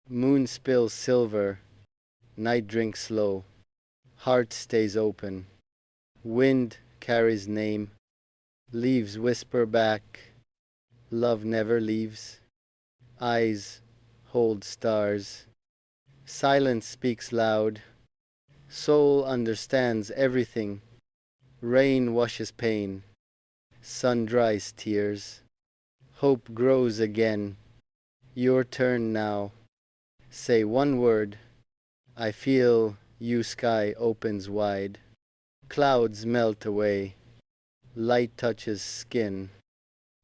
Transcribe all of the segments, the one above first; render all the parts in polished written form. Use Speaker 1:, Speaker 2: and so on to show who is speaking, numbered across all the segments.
Speaker 1: Moon spills silver, night drinks slow, heart stays open. Wind carries name, leaves whisper back, love never leaves. Eyes hold stars, silence speaks loud, soul understands everything. Rain washes pain, sun dries tears, hope grows again. Your turn now. Say one word. I feel you. Sky opens wide. Clouds melt away. Light touches skin.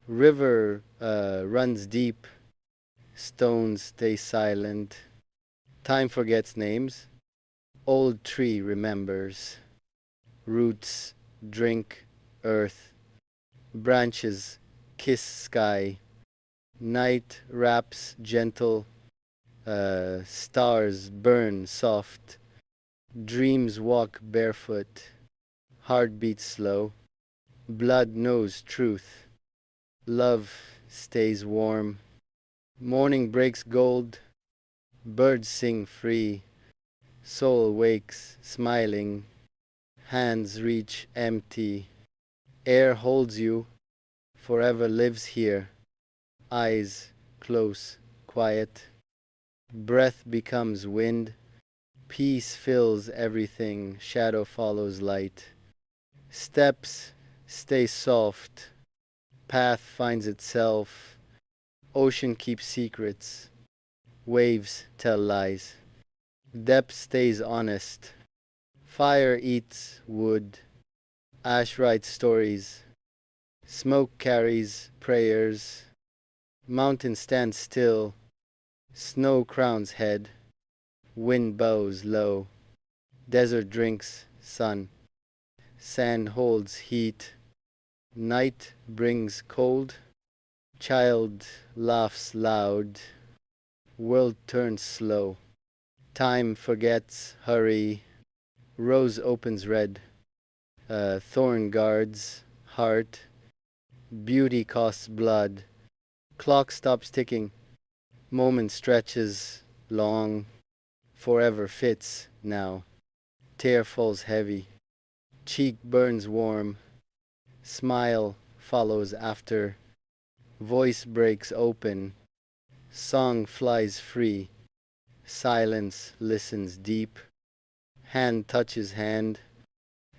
Speaker 1: River runs deep. Stones stay silent. Time forgets names. Old tree remembers. Roots drink earth. Branches kiss sky. Night wraps gentle. Stars burn soft. Dreams walk barefoot. Heart beats slow. Blood knows truth. Love stays warm. Morning breaks gold. Birds sing free. Soul wakes smiling. Hands reach empty. Air holds you. Forever lives here. Eyes close, quiet. Breath becomes wind. Peace fills everything. Shadow follows light. Steps stay soft. Path finds itself. Ocean keeps secrets. Waves tell lies. Depth stays honest. Fire eats wood. Ash writes stories. Smoke carries prayers. Mountain stands still. Snow crowns head. Wind bows low. Desert drinks sun. Sand holds heat. Night brings cold. Child laughs loud. World turns slow. Time forgets hurry. Rose opens red. Thorn guards heart. Beauty costs blood. Clock stops ticking. Moment stretches long. Forever fits now. Tear falls heavy. Cheek burns warm. Smile follows after. Voice breaks open. Song flies free. Silence listens deep. Hand touches hand.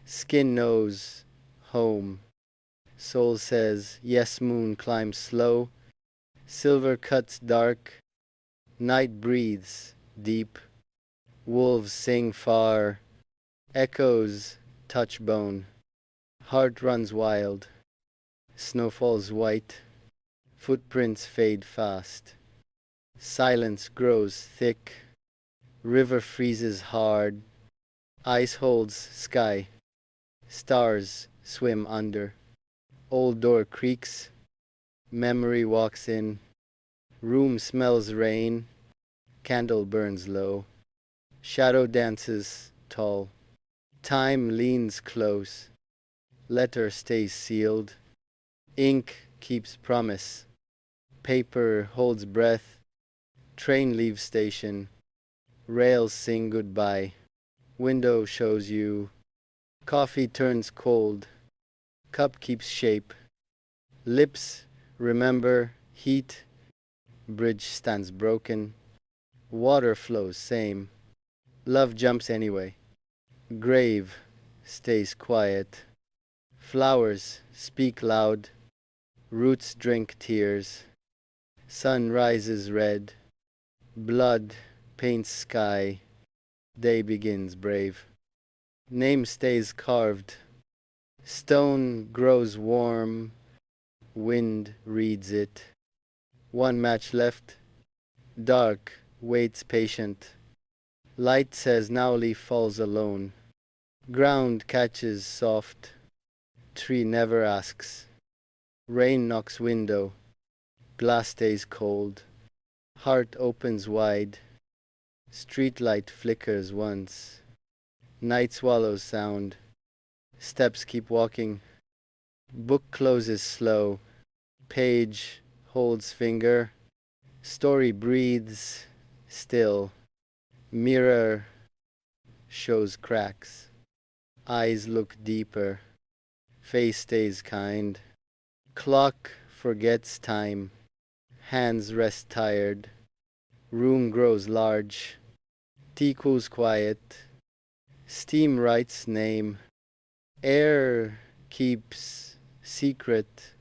Speaker 1: Skin knows home. Soul says yes. Moon climbs slow. Silver cuts dark. Night breathes deep. Wolves sing far. Echoes touch bone. Heart runs wild. Snow falls white. Footprints fade fast. Silence grows thick. River freezes hard. Ice holds sky. Stars swim under. Old door creaks. Memory walks in. Room smells rain. Candle burns low. Shadow dances tall. Time leans close. Letter stays sealed. Ink keeps promise. Paper holds breath. Train leaves station. Rails sing goodbye. Window shows you. Coffee turns cold. Cup keeps shape. Lips remember heat. Bridge stands broken. Water flows same. Love jumps anyway. Grave stays quiet. Flowers speak loud. Roots drink tears. Sun rises red. Blood paints sky. Day begins brave. Name stays carved. Stone grows warm. Wind reads it. One match left. Dark waits patient. Light says now leaf falls alone. Ground catches soft. Tree never asks. Rain knocks window. Glass stays cold. Heart opens wide. Street light flickers once. Night swallows sound. Steps keep walking. Book closes slow. Page holds finger. Story breathes. still. Mirror shows cracks. Eyes look deeper. Face stays kind. Clock forgets time. Hands rest tired. Room grows large. Tea cools quiet. Steam writes name. Air keeps secret.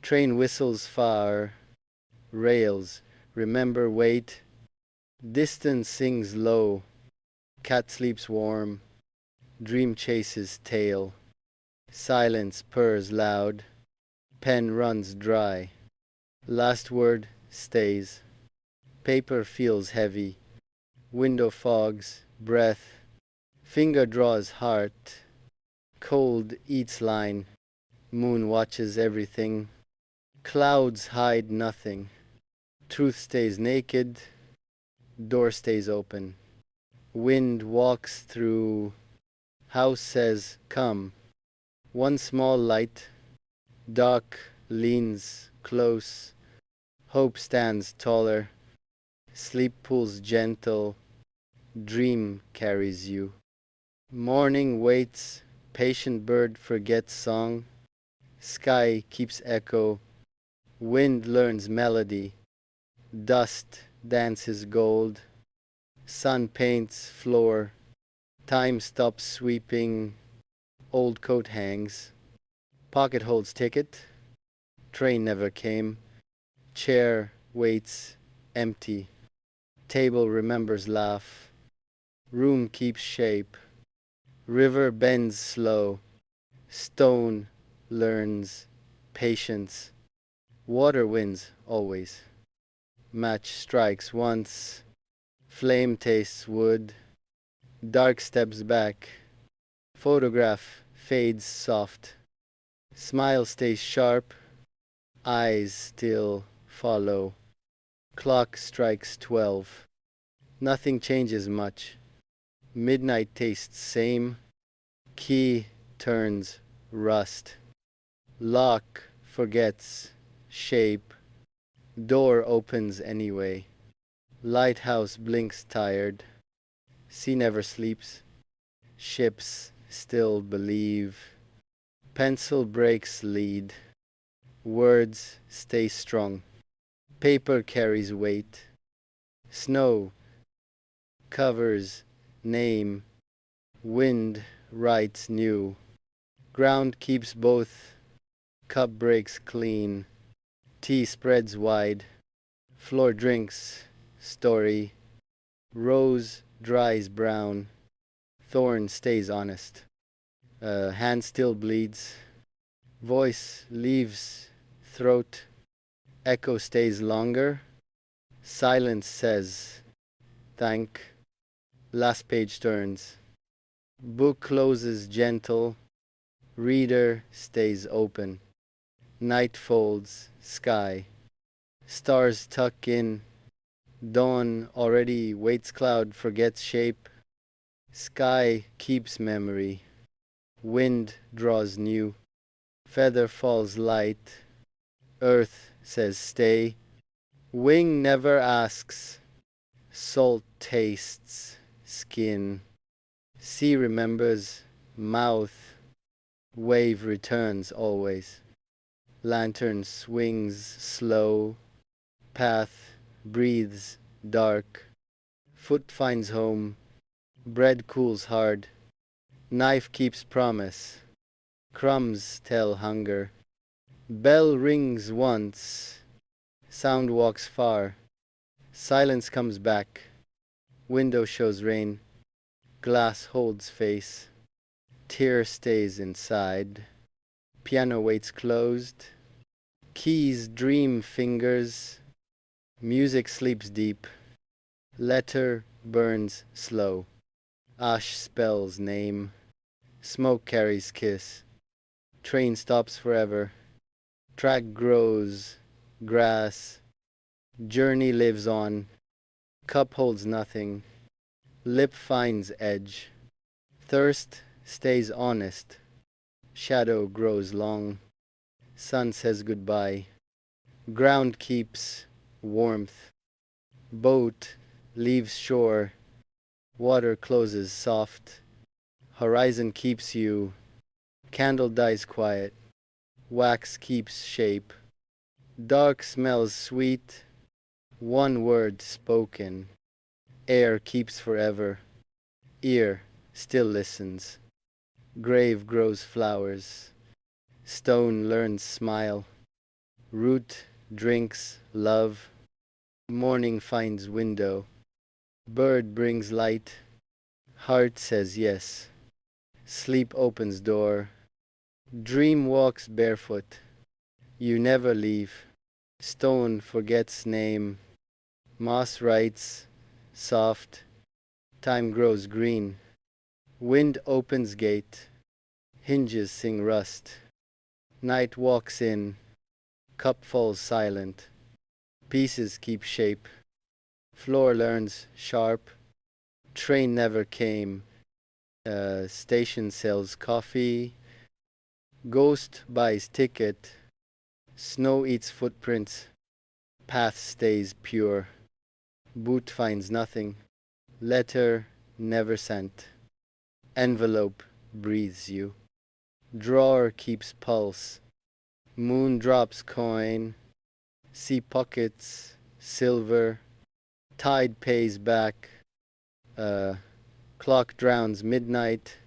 Speaker 1: Train whistles far. Rails remember wait. Distance sings low. Cat sleeps warm. Dream chases tail. Silence purrs loud. Pen runs dry. Last word stays. Paper feels heavy. Window fogs, breath. Finger draws heart. Cold eats line. Moon watches everything. Clouds hide nothing. Truth stays naked. Door stays open. Wind walks through. House says, come. One small light. Dark leans close. Hope stands taller. Sleep pulls gentle. Dream carries you. Morning waits. Patient bird forgets song. Sky keeps echo. Wind learns melody. Dust dances gold. Sun paints floor. Time stops sweeping. Old coat hangs. Pocket holds ticket. Train never came. Chair waits empty. Table remembers laugh. Room keeps shape. River bends slow. Stone learns patience. Water wins always. Match strikes once. Flame tastes wood. Dark steps back. Photograph fades soft. Smile stays sharp. Eyes still follow. Clock strikes 12. Nothing changes much. Midnight tastes same. Key turns rust. Lock forgets shape. Door opens anyway. Lighthouse blinks tired. Sea never sleeps. Ships still believe. Pencil breaks lead. Words stay strong. Paper carries weight. Snow covers name. Wind writes new. Ground keeps both. Cup breaks clean. Tea spreads wide. Floor drinks story. Rose dries brown. Thorn stays honest. Hand still bleeds. Voice leaves throat. Echo stays longer. Silence says thank. Last page turns. Book closes gentle. Reader stays open. Night folds sky. Stars tuck in. Dawn already waits. Cloud forgets shape. Sky keeps memory. Wind draws new. Feather falls light. Earth says stay. Wing never asks. Salt tastes skin. Sea remembers mouth. Wave returns always. Lantern swings slow. Path breathes dark. Foot finds home. Bread cools hard. Knife keeps promise. Crumbs tell hunger. Bell rings once. Sound walks far. Silence comes back. Window shows rain. Glass holds face. Tear stays inside. Piano waits closed. Keys dream fingers. Music sleeps deep. Letter burns slow. Ash spells name. Smoke carries kiss. Train stops forever. Track grows. Grass. Journey lives on. Cup holds nothing. Lip finds edge. Thirst stays honest. Shadow grows long. Sun says goodbye. Ground keeps warmth. Boat leaves shore, water closes soft, horizon keeps you, candle dies quiet, wax keeps shape, dark smells sweet, one word spoken, air keeps forever, ear still listens, grave grows flowers, stone learns smile, root drinks love, morning finds window, bird brings light, heart says yes, sleep opens door, dream walks barefoot, you never leave, stone forgets name, moss writes, soft, time grows green, wind opens gate, hinges sing rust, night walks in, cup falls silent, pieces keep shape, floor learns sharp, train never came, station sells coffee, ghost buys ticket, snow eats footprints, path stays pure, boot finds nothing, letter never sent, envelope breathes you, drawer keeps pulse, moon drops coin, sea pockets, silver, tide pays back, clock drowns midnight,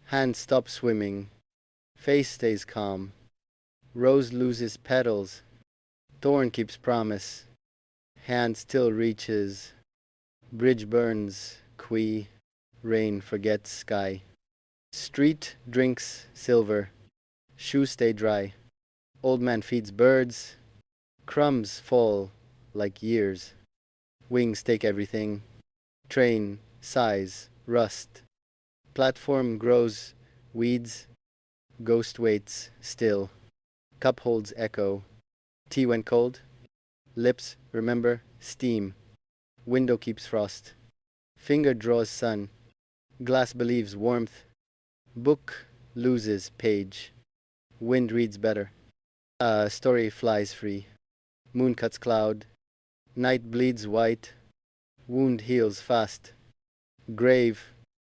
Speaker 1: hand stops swimming, face stays calm, rose loses petals, thorn keeps promise, hand still reaches, bridge burns, qui, rain forgets sky, street drinks silver, shoes stay dry, old man feeds birds, crumbs fall like years, wings take everything, train sighs, rust, platform grows weeds, ghost waits still, cup holds echo, tea went cold, lips remember steam, window keeps frost, finger draws sun, glass believes warmth, book loses page, wind reads better, story flies free, moon cuts cloud, night bleeds white, wound heals fast, grave